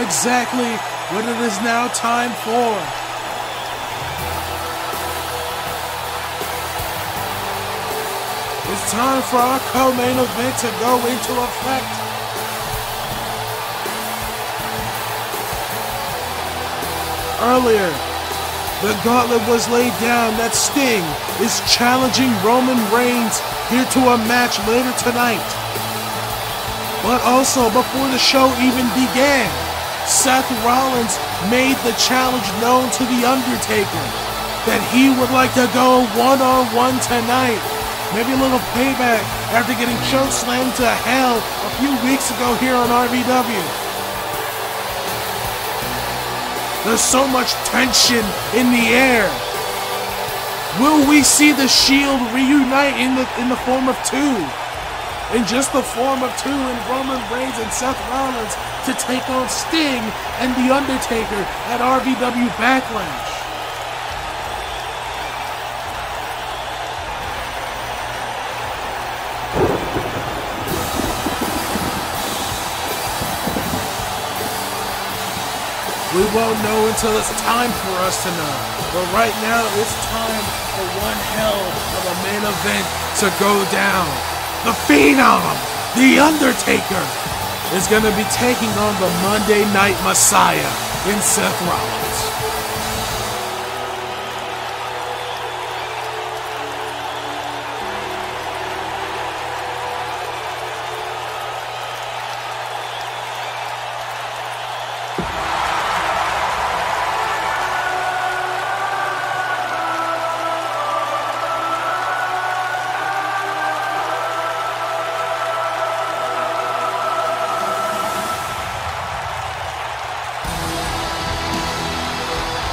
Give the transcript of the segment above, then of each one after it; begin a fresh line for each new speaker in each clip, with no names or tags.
exactly what it is now time for. It's time for our co-main event to go into effect. Earlier, the gauntlet was laid down that Sting is challenging Roman Reigns here to a match later tonight. But also, before the show even began, Seth Rollins made the challenge known to The Undertaker that he would like to go one-on-one tonight. Maybe a little payback after getting chokeslammed to hell a few weeks ago here on RVW. There's so much tension in the air. Will we see the Shield reunite in the form of two? In just the form of two in Roman Reigns and Seth Rollins to take on Sting and The Undertaker at RVW Backlash. We won't know until it's time for us to know. But right now, it's time for one hell of a main event to go down. The Phenom, The Undertaker, is going to be taking on the Monday Night Messiah in Seth Rollins.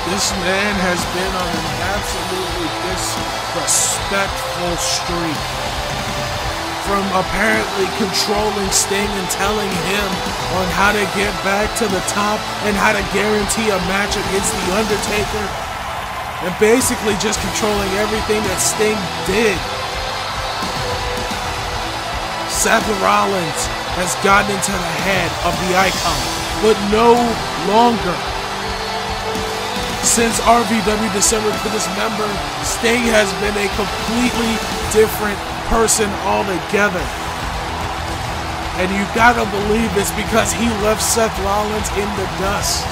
This man has been on an absolutely disrespectful streak. From apparently controlling Sting and telling him on how to get back to the top and how to guarantee a match against The Undertaker, and basically just controlling everything that Sting did. Seth Rollins has gotten into the head of the icon, but no longer. Since RVW December to Dismember, Sting has been a completely different person altogether. And you gotta believe it's because he left Seth Rollins in the dust.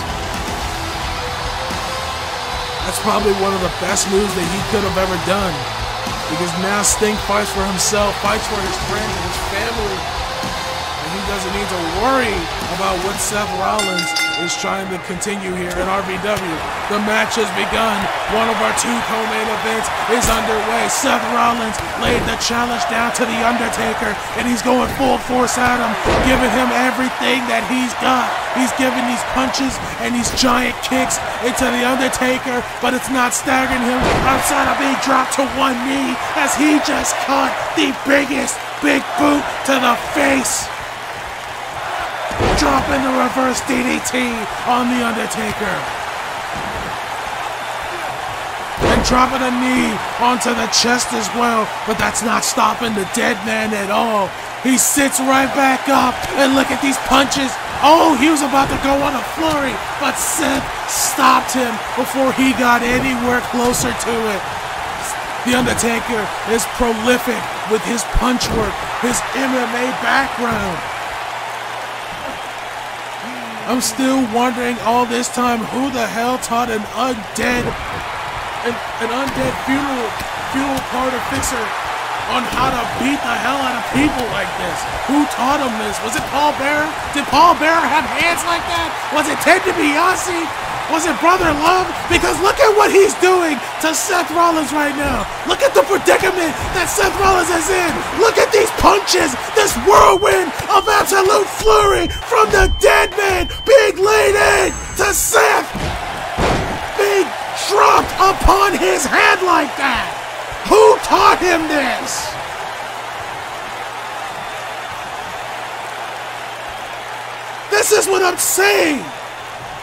That's probably one of the best moves that he could have ever done. Because now Sting fights for himself, fights for his friends and his family. And he doesn't need to worry about what Seth Rollins is trying to continue here at RVW. The match has begun. One of our two co-main events is underway. Seth Rollins laid the challenge down to The Undertaker, and he's going full force at him, giving him everything that he's got. He's giving these punches and these giant kicks into The Undertaker, but it's not staggering him outside of being dropped to one knee as he just caught the biggest big boot to the face. Dropping the reverse DDT on The Undertaker. And dropping a knee onto the chest as well, but that's not stopping the dead man at all. He sits right back up, and look at these punches. Oh, he was about to go on a flurry, but Seth stopped him before he got anywhere closer to it. The Undertaker is prolific with his punch work, his MMA background. I'm still wondering all this time who the hell taught an undead funeral parlor fixer on how to beat the hell out of people like this. Who taught him this? Was it Paul Bearer? Did Paul Bearer have hands like that? Was it Ted DiBiase? Was it Brother Love? Because look at what he's doing to Seth Rollins right now. Look at the predicament that Seth Rollins is in. Look at these punches, this whirlwind of absolute flurry from the dead man being laid in to Seth being dropped upon his head like that. Who taught him this? This is what I'm saying.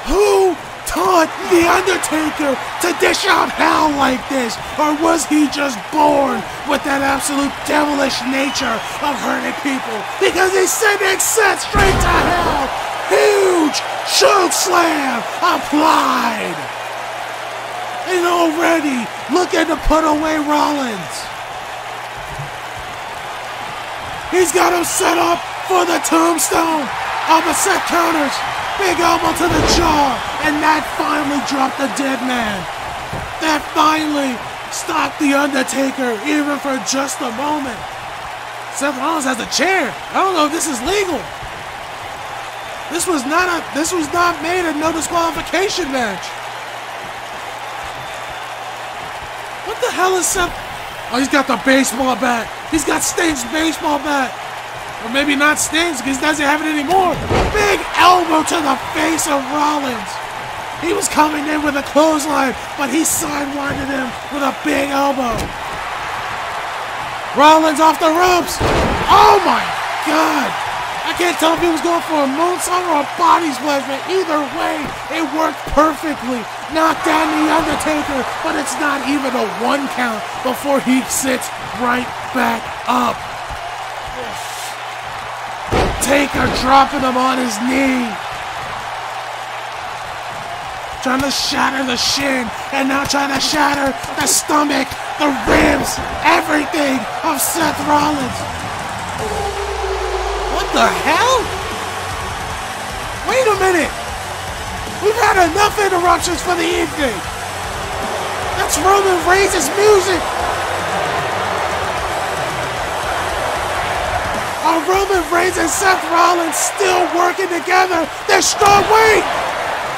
Who taught The Undertaker to dish out hell like this? Or was he just born with that absolute devilish nature of hurting people? Because he's sending Seth straight to hell. Huge Choke slam applied. And already looking to put away Rollins. He's got him set up for the tombstone. Opposite counters. Big elbow to the jaw. And that finally dropped the dead man. That finally stopped the Undertaker, even for just a moment. Seth Rollins has a chair. I don't know if this is legal. This was not made a no disqualification match. What the hell is Seth? Oh, he's got the baseball bat. He's got Sting's baseball bat. Or maybe not Sting's because he doesn't have it anymore. Big elbow to the face of Rollins. He was coming in with a clothesline, but he sidewinded him with a big elbow. Rollins off the ropes. Oh my God. I can't tell if he was going for a moonsault or a body splash, but either way, it worked perfectly. Knocked down the Undertaker, but it's not even a 1 count before he sits right back up. Taker dropping him on his knee. Trying to shatter the shin, and now trying to shatter the stomach, the ribs, everything of Seth Rollins. What the hell? Wait a minute. We've had enough interruptions for the evening. That's Roman Reigns' music. Are Roman Reigns and Seth Rollins still working together? They're strong.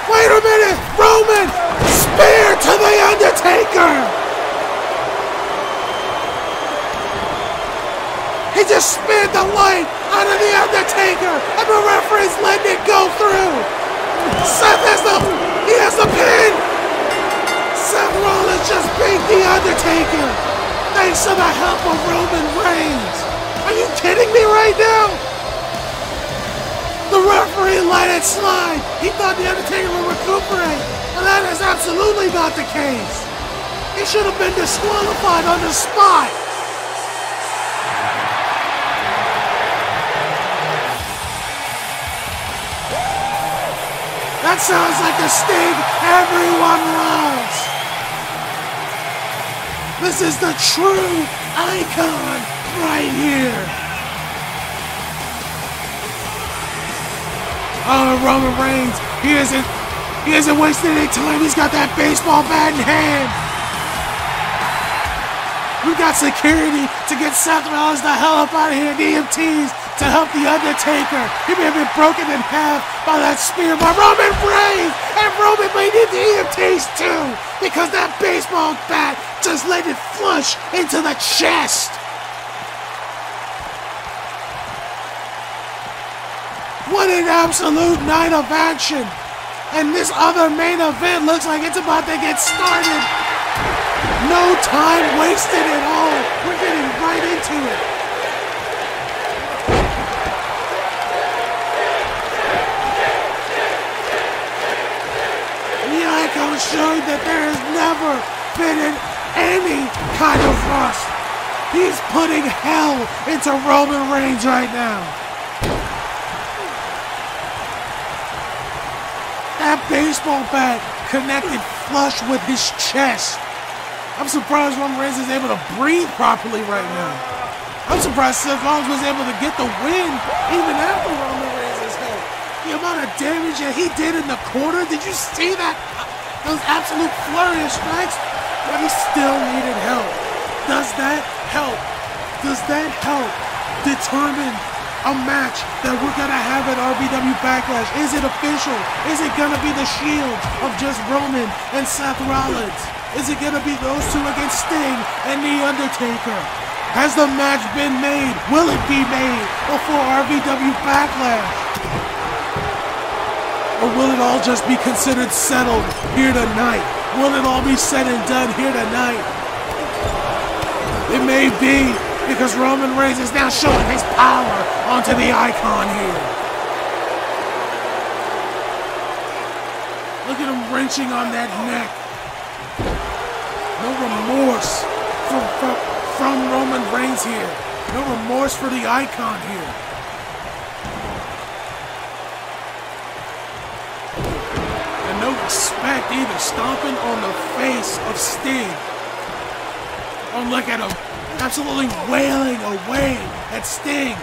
Wait a minute! Roman! Spear to the Undertaker! He just speared the light out of the Undertaker, and the referee's letting it go through! Seth has the pin! Seth Rollins just beat the Undertaker! Thanks to the help of Roman Reigns! Are you kidding me right now? The referee let it slide. He thought the Undertaker would recuperate, but that is absolutely not the case. He should have been disqualified on the spot. That sounds like the Sting everyone loves. This is the true icon right here. Oh, Roman Reigns, he isn't wasting any time. He's got that baseball bat in hand. We got security to get Seth Rollins the hell up out of here, and EMTs to help the Undertaker. He may have been broken in half by that spear by Roman Reigns, and Roman may need the EMTs too, because that baseball bat just let it flush into the chest. What an absolute night of action! And this other main event looks like it's about to get started. No time wasted at all. We're getting right into it. The icon showed that there has never been any kind of rust. He's putting hell into Roman Reigns right now. That baseball bat connected flush with his chest. I'm surprised Roman Reigns is able to breathe properly right now. I'm surprised Seth Rollins was able to get the win even after Roman Reigns' help. The amount of damage that he did in the corner, did you see that? Those absolute flurry of strikes, but he still needed help. Does that help? Does that help determine a match that we're gonna have at RBW Backlash? Is it official? Is it gonna be the Shield of just Roman and Seth Rollins? Is it gonna be those two against Sting and The Undertaker? Has the match been made? Will it be made before RBW Backlash? Or will it all just be considered settled here tonight? Will it all be said and done here tonight? It may be, because Roman Reigns is now showing his power onto the icon here. Look at him wrenching on that neck. No remorse from Roman Reigns here. No remorse for the icon here. expect either. Stomping on the face of Sting. Oh, look at him. Absolutely wailing away at Sting.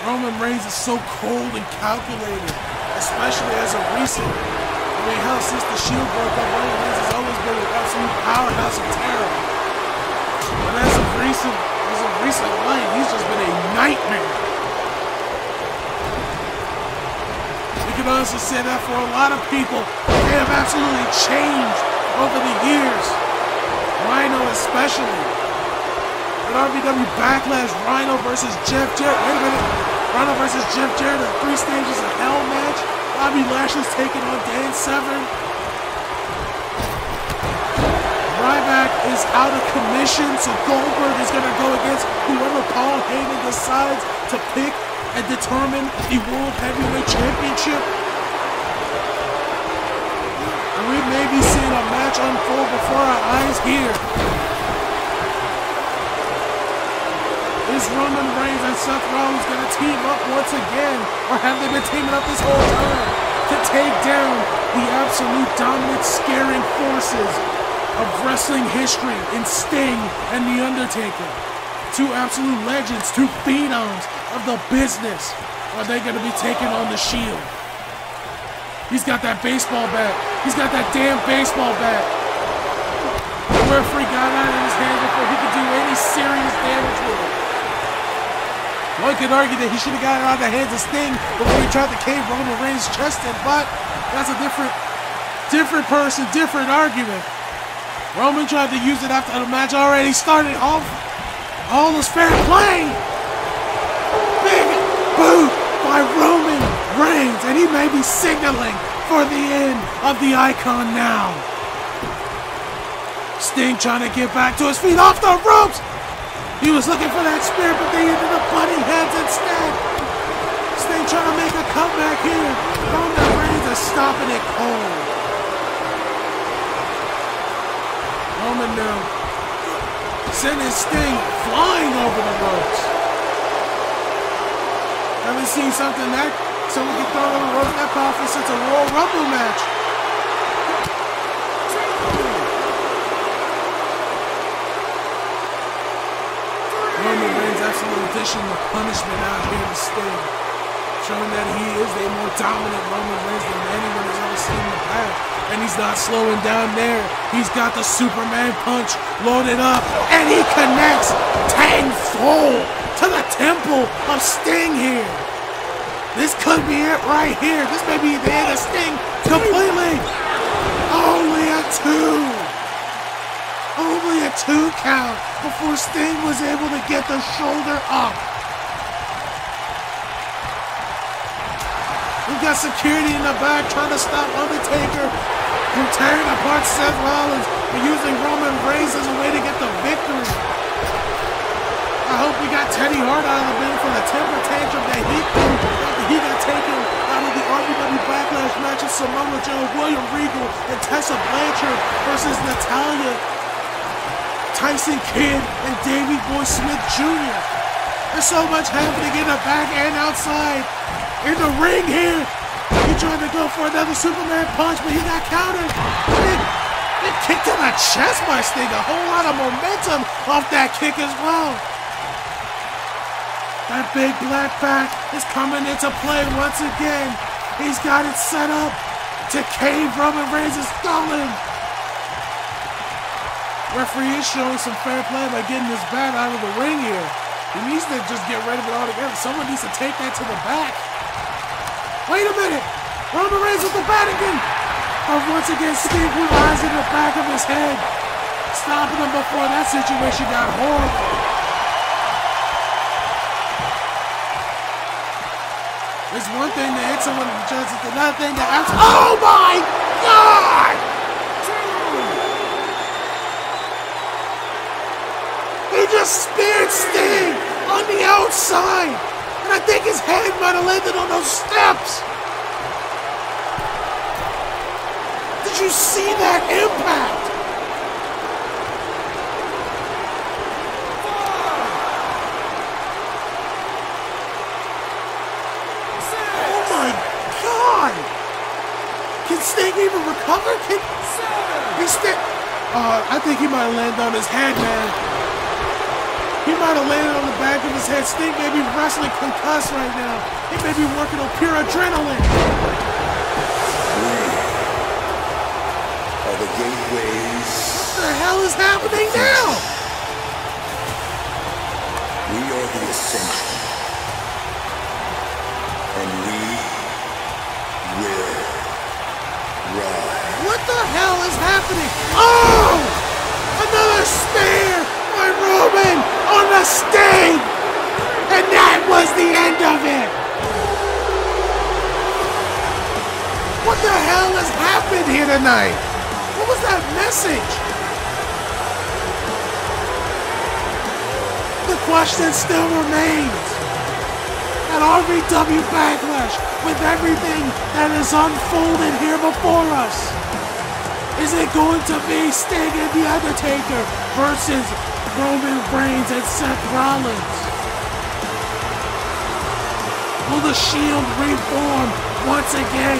Roman Reigns is so cold and calculated, especially as of recent. I mean, hell, since the Shield broke up, Roman Reigns has always been an absolute powerhouse of terror. But as of recent life, he's just been a nightmare. We can honestly say that for a lot of people, they have absolutely changed over the years. Rhino especially. At RVW Backlash, Rhino versus Jeff Jarrett. Wait a minute. Rhino versus Jeff Jarrett, a 3 stages of hell match. Bobby Lashley's taking on Dan Severn. Ryback is out of commission, so Goldberg is going to go against whoever Paul Heyman decides to pick and determine the World Heavyweight Championship. And we may be seeing a match unfold before our eyes here. Is Roman Reigns and Seth Rollins going to team up once again? Or have they been teaming up this whole time to take down the absolute dominant, scaring forces of wrestling history in Sting and The Undertaker? Two absolute legends, two phenoms of the business. Are they going to be taking on the Shield? He's got that baseball bat. He's got that damn baseball bat. The referee got out in his hand before he could do any serious damage with it. One could argue that he should have got it out of the hands of Sting before he tried to cave Roman Reigns' chest in, but that's a different person, different argument. Roman tried to use it after the match already started off. All was fair play. Big boot by Roman Reigns, and he may be signaling for the end of the Icon now. Sting trying to get back to his feet off the ropes. He was looking for that spear, but they ended up butting heads instead. Sting trying to make a comeback here. Roman Reigns is stopping it cold. Roman now sending Sting flying over the ropes. Haven't seen something that someone can throw on the ropes that powerful since a Royal Rumble match. Roman Reigns absolutely dishing the punishment out here to Sting, showing that he is a more dominant Roman Reigns than anyone has ever seen in the past. And he's not slowing down there. He's got the Superman punch loaded up, and he connects tenfold to the temple of Sting here. This could be it right here. This may be the end of Sting completely. Only a 2. Only a 2 count before Sting was able to get the shoulder up. We've got security in the back trying to stop Undertaker from tearing apart Seth Rollins and using Roman Reigns as a way to get the victory. I hope we got Teddy Hart out of the bin for the temper tantrum that he threw after he got taken out of the RVW Backlash match of Samoa Joe, William Regal, and Tessa Blanchard versus Natalya, Tyson Kidd, and Davey Boy Smith Jr. There's so much happening in the back and outside. In the ring here, he tried to go for another Superman punch, but he got countered. Then kicked to the chest by Sting. A whole lot of momentum off that kick as well. That big black back is coming into play once again. He's got it set up to cave Roman Reigns' skull in. Referee is showing some fair play by getting his bat out of the ring here. He needs to just get rid of it altogether. Someone needs to take that to the back. Wait a minute! Roman Reigns with the bat again! But once again, Sting put eyes in the back of his head, stopping him before that situation got horrible. It's one thing to hit someone in the chest, it's another thing to ask. Oh my God! He just speared Sting on the outside! And I think his head might have landed on those steps. Did you see that impact? Oh my God! Sting even recover? I think he might have landed on his head, man. He might have landed on the back of his head. Sting may be wrestling concussed right now. He may be working on pure adrenaline.
We are the gateways.
What the hell is happening now?
We are the Ascension. And we will rise.
What the hell is happening? Oh! Another spear by Roman on the Sting! And that was the end of it! What the hell has happened here tonight? What was that message? The question still remains. At RVW Backlash, with everything that is unfolded here before us, is it going to be Sting and The Undertaker versus Roman Reigns and Seth Rollins? Will the Shield reform once again?